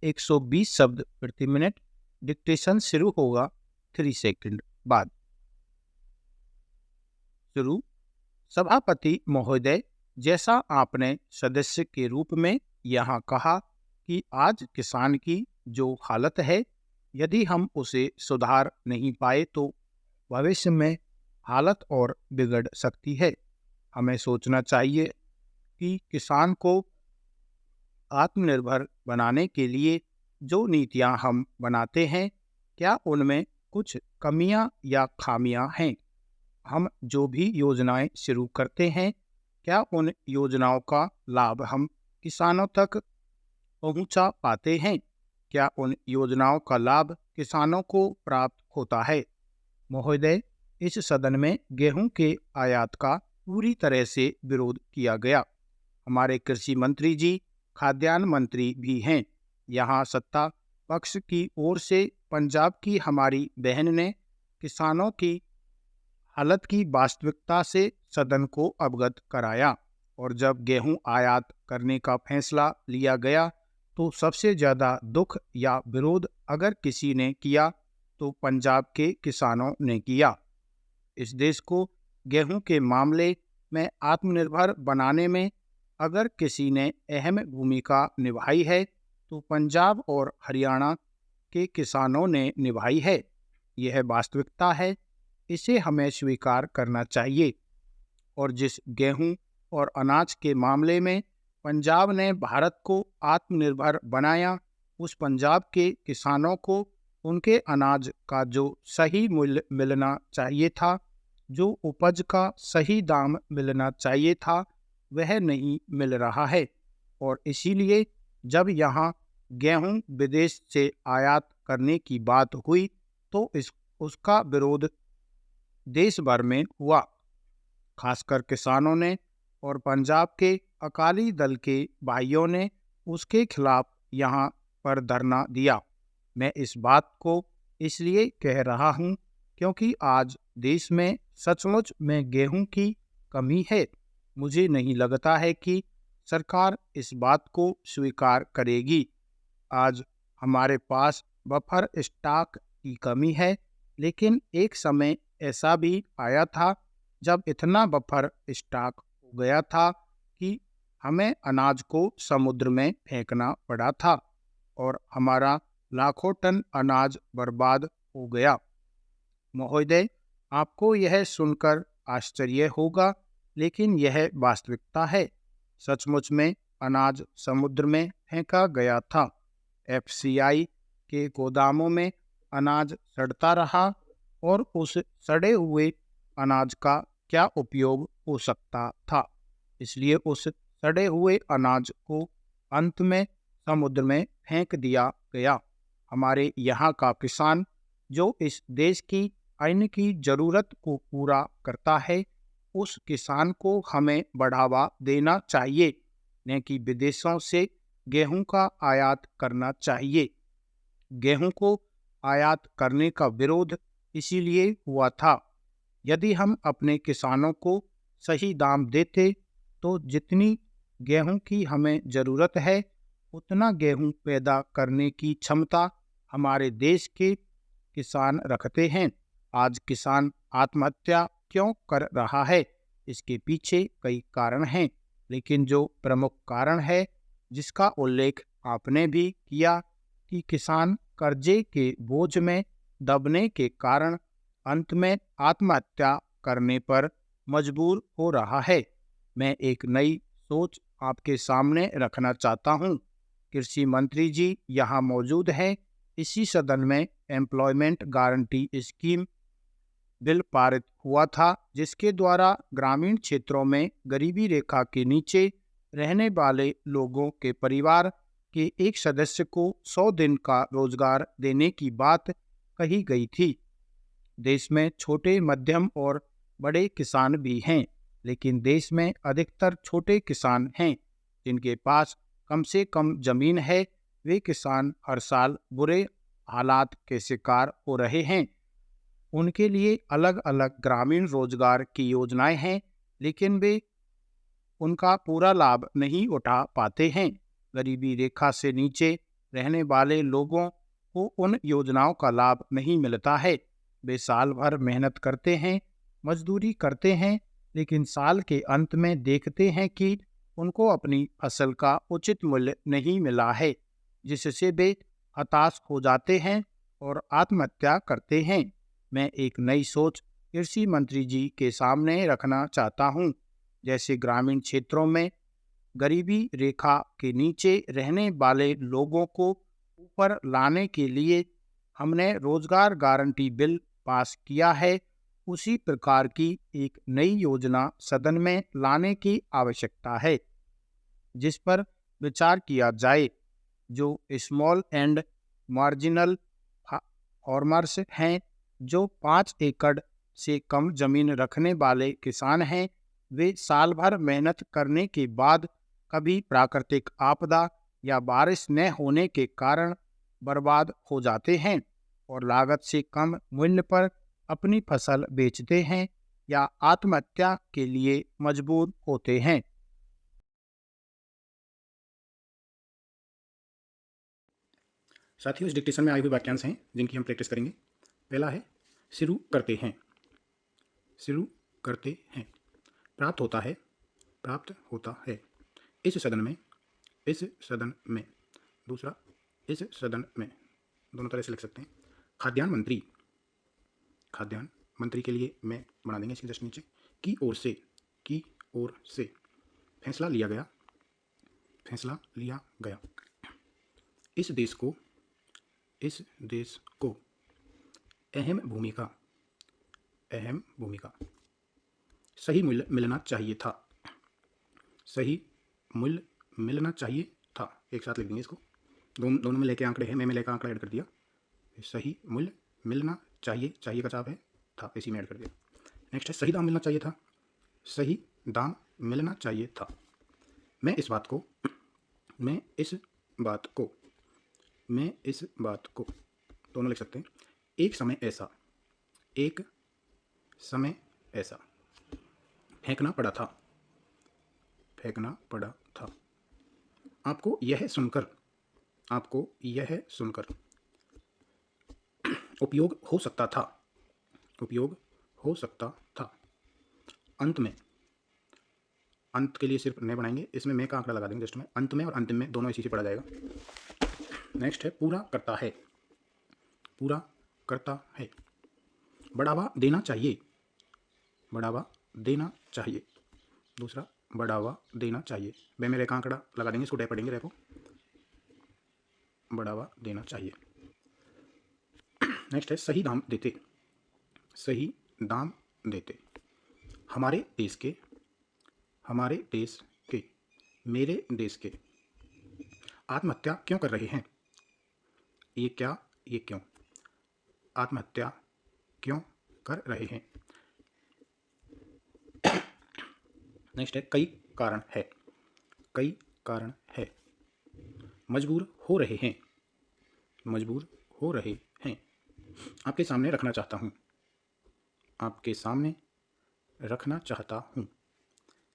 120 शब्द प्रति minute. Dictation शुरू होगा 3 सेकंड बाद। शुरू। सभापति महोदय, जैसा आपने सदस्य के रूप में यहाँ कहा कि आज किसान की जो हालत है, यदि हम उसे सुधार नहीं पाए तो भविष्य में हालत और बिगड़ सकती है। हमें सोचना चाहिए कि किसान को आत्मनिर्भर बनाने के लिए जो नीतियां हम बनाते हैं, क्या उनमें कुछ कमियां या खामियां हैं। हम जो भी योजनाएं शुरू करते हैं, क्या उन योजनाओं का लाभ हम किसानों तक पहुंचा पाते हैं? क्या उन योजनाओं का लाभ किसानों को प्राप्त होता है? महोदय, इस सदन में गेहूं के आयात का पूरी तरह से विरोध किया गया। हमारे कृषि मंत्री जी खाद्यान्न मंत्री भी हैं। यहाँ सत्ता पक्ष की ओर से पंजाब की हमारी बहन ने किसानों की हालत की वास्तविकता से सदन को अवगत कराया, और जब गेहूं आयात करने का फैसला लिया गया तो सबसे ज़्यादा दुख या विरोध अगर किसी ने किया तो पंजाब के किसानों ने किया। इस देश को गेहूं के मामले में आत्मनिर्भर बनाने में अगर किसी ने अहम भूमिका निभाई है तो पंजाब और हरियाणा के किसानों ने निभाई है। यह वास्तविकता है, इसे हमें स्वीकार करना चाहिए। और जिस गेहूं और अनाज के मामले में पंजाब ने भारत को आत्मनिर्भर बनाया, उस पंजाब के किसानों को उनके अनाज का जो सही मूल्य मिलना चाहिए था, जो उपज का सही दाम मिलना चाहिए था, वह नहीं मिल रहा है। और इसीलिए जब यहाँ गेहूं विदेश से आयात करने की बात हुई तो उसका विरोध देश भर में हुआ। खासकर किसानों ने और पंजाब के अकाली दल के भाइयों ने उसके खिलाफ यहाँ पर धरना दिया। मैं इस बात को इसलिए कह रहा हूँ क्योंकि आज देश में सचमुच में गेहूं की कमी है। मुझे नहीं लगता है कि सरकार इस बात को स्वीकार करेगी। आज हमारे पास बफर स्टॉक की कमी है, लेकिन एक समय ऐसा भी आया था जब इतना बफर स्टॉक हो गया था कि हमें अनाज को समुद्र में फेंकना पड़ा था और हमारा लाखों टन अनाज बर्बाद हो गया। महोदय, आपको यह सुनकर आश्चर्य होगा, लेकिन यह वास्तविकता है। सचमुच में अनाज समुद्र में फेंका गया था। एफसीआई के गोदामों में अनाज सड़ता रहा और उस सड़े हुए अनाज का क्या उपयोग हो सकता था। इसलिए उस सड़े हुए अनाज को अंत में समुद्र में फेंक दिया गया। हमारे यहाँ का किसान जो इस देश की अन्न की जरूरत को पूरा करता है, उस किसान को हमें बढ़ावा देना चाहिए, न कि विदेशों से गेहूं का आयात करना चाहिए। गेहूं को आयात करने का विरोध इसीलिए हुआ था। यदि हम अपने किसानों को सही दाम देते तो जितनी गेहूं की हमें ज़रूरत है, उतना गेहूं पैदा करने की क्षमता हमारे देश के किसान रखते हैं। आज किसान आत्महत्या क्यों कर रहा है? इसके पीछे कई कारण हैं, लेकिन जो प्रमुख कारण है जिसका उल्लेख आपने भी किया कि किसान कर्जे के बोझ में दबने के कारण अंत में आत्महत्या करने पर मजबूर हो रहा है। मैं एक नई सोच आपके सामने रखना चाहता हूँ। कृषि मंत्री जी यहाँ मौजूद हैं। इसी सदन में एम्प्लॉयमेंट गारंटी स्कीम बिल पारित हुआ था, जिसके द्वारा ग्रामीण क्षेत्रों में गरीबी रेखा के नीचे रहने वाले लोगों के परिवार के एक सदस्य को 100 दिन का रोजगार देने की बात कही गई थी। देश में छोटे, मध्यम और बड़े किसान भी हैं, लेकिन देश में अधिकतर छोटे किसान हैं जिनके पास कम से कम जमीन है। वे किसान हर साल बुरे हालात के शिकार हो रहे हैं। उनके लिए अलग अलग ग्रामीण रोजगार की योजनाएं हैं, लेकिन वे उनका पूरा लाभ नहीं उठा पाते हैं। गरीबी रेखा से नीचे रहने वाले लोगों को उन योजनाओं का लाभ नहीं मिलता है। वे साल भर मेहनत करते हैं, मजदूरी करते हैं, लेकिन साल के अंत में देखते हैं कि उनको अपनी फसल का उचित मूल्य नहीं मिला है, जिससे वे हताश हो जाते हैं और आत्महत्या करते हैं। मैं एक नई सोच कृषि मंत्री जी के सामने रखना चाहता हूँ। जैसे ग्रामीण क्षेत्रों में गरीबी रेखा के नीचे रहने वाले लोगों को ऊपर लाने के लिए हमने रोजगार गारंटी बिल पास किया है, उसी प्रकार की एक नई योजना सदन में लाने की आवश्यकता है, जिस पर विचार किया जाए। जो स्मॉल एंड मार्जिनल फार्मर्स हैं, जो 5 एकड़ से कम जमीन रखने वाले किसान हैं, वे साल भर मेहनत करने के बाद कभी प्राकृतिक आपदा या बारिश न होने के कारण बर्बाद हो जाते हैं और लागत से कम मूल्य पर अपनी फसल बेचते हैं या आत्महत्या के लिए मजबूर होते हैं। साथियों, इस डिक्टेशन में आए हुए वाक्यांश हैं जिनकी हम प्रैक्टिस करेंगे। पहला है शुरू करते हैं। शुरू करते हैं। प्राप्त होता है। प्राप्त होता है। इस सदन में। इस सदन में। दूसरा, इस सदन में। दोनों तरह से लिख सकते हैं। खाद्यान्न मंत्री। खाद्यान्न मंत्री के लिए मैं बना देंगे इसके जस्ट नीचे की ओर से। की ओर से। फैसला लिया गया। फैसला लिया गया। इस देश को। इस देश को। अहम भूमिका। अहम भूमिका। सही मूल्य मिलना चाहिए था। सही मूल्य मिलना चाहिए था। एक साथ लिख देंगे इसको। दोनों में लेके आंकड़े हैं, मैं लेकर आंकड़ा ऐड कर दिया। सही मूल्य मिलना चाहिए। चाहिए का चाप है, था, इसी में ऐड कर दिया। नेक्स्ट है सही दाम मिलना चाहिए था। सही दाम मिलना चाहिए था। मैं इस बात को। मैं इस बात को। मैं इस बात को। दोनों लिख सकते हैं। एक समय ऐसा। एक समय ऐसा। फेंकना पड़ा था। फेंकना पड़ा था। आपको यह सुनकर। आपको यह सुनकर। उपयोग हो सकता था। उपयोग हो सकता था। अंत में। अंत के लिए सिर्फ नए बनाएंगे, इसमें मैं का आंकड़ा लगा देंगे जस्ट में। अंत में और अंतिम में दोनों इसी से पढ़ा जाएगा। नेक्स्ट है पूरा करता है। पूरा करता है। बढ़ावा देना चाहिए। बढ़ावा देना चाहिए। दूसरा, बढ़ावा देना चाहिए। वे में रेखा आंकड़ा लगा देंगे, इसको डे पढ़ेंगे रेखो। बढ़ावा देना चाहिए। नेक्स्ट है सही दाम देते। सही दाम देते। हमारे देश के। हमारे देश के। मेरे देश के। आत्महत्या क्यों कर रहे हैं। ये क्या, ये क्यों। आत्महत्या क्यों कर रहे हैं। नेक्स्ट है कई कारण है। कई कारण है। मजबूर हो रहे हैं। मजबूर हो रहे हैं। आपके सामने रखना चाहता हूँ। आपके सामने रखना चाहता हूँ।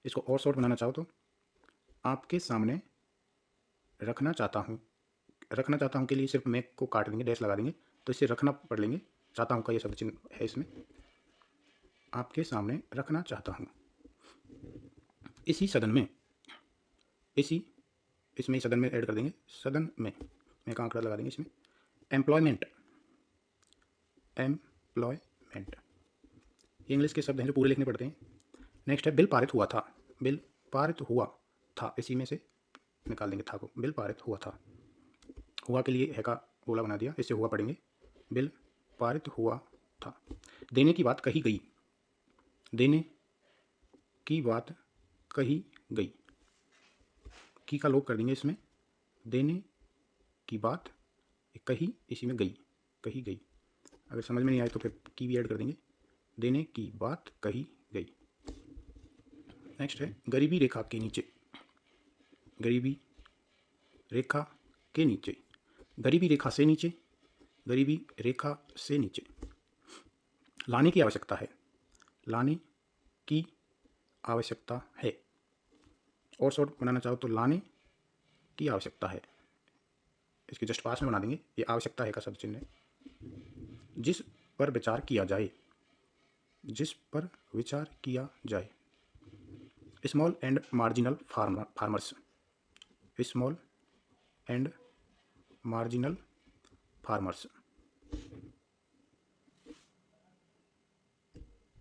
इसको और शॉर्ट बनाना चाहो तो आपके सामने रखना चाहता हूँ। रखना चाहता हूँ के लिए सिर्फ मैं को काट देंगे, डैश लगा देंगे, तो इसे रखना पढ़ लेंगे। चाहता हूँ का ये शब्द चिन्ह है इसमें। आपके सामने रखना चाहता हूँ। इसी सदन में। इसी, इसमें सदन में ऐड कर देंगे। सदन में मैं का आंकड़ा लगा देंगे इसमें। एम्प्लॉयमेंट। एम्प्लॉयमेंट। ये इंग्लिश के शब्द हैं जो पूरे लिखने पड़ते हैं। नेक्स्ट है बिल पारित हुआ था। बिल पारित हुआ था, इसी में से निकाल देंगे था को। बिल पारित हुआ था। हुआ के लिए है का गोला बना दिया, इससे हुआ पढ़ेंगे। बिल पारित हुआ था। देने की बात कही गई। देने की बात कही गई। की का लोप कर देंगे इसमें। देने की बात कही, इसी में गई। कही गई। अगर समझ में नहीं आए तो फिर की भी ऐड कर देंगे। देने की बात कही गई। नेक्स्ट है गरीबी रेखा के नीचे। गरीबी रेखा के नीचे। गरीबी रेखा से नीचे। गरीबी रेखा से नीचे। लाने की आवश्यकता है। लाने की आवश्यकता है। और शॉर्ट बनाना चाहो तो लाने की आवश्यकता है। इसके जस्ट पास में बना देंगे, ये आवश्यकता है का शब्द चिन्ह है। जिस पर विचार किया जाए, जिस पर विचार किया जाए। Small and marginal farmers, small and marginal farmers.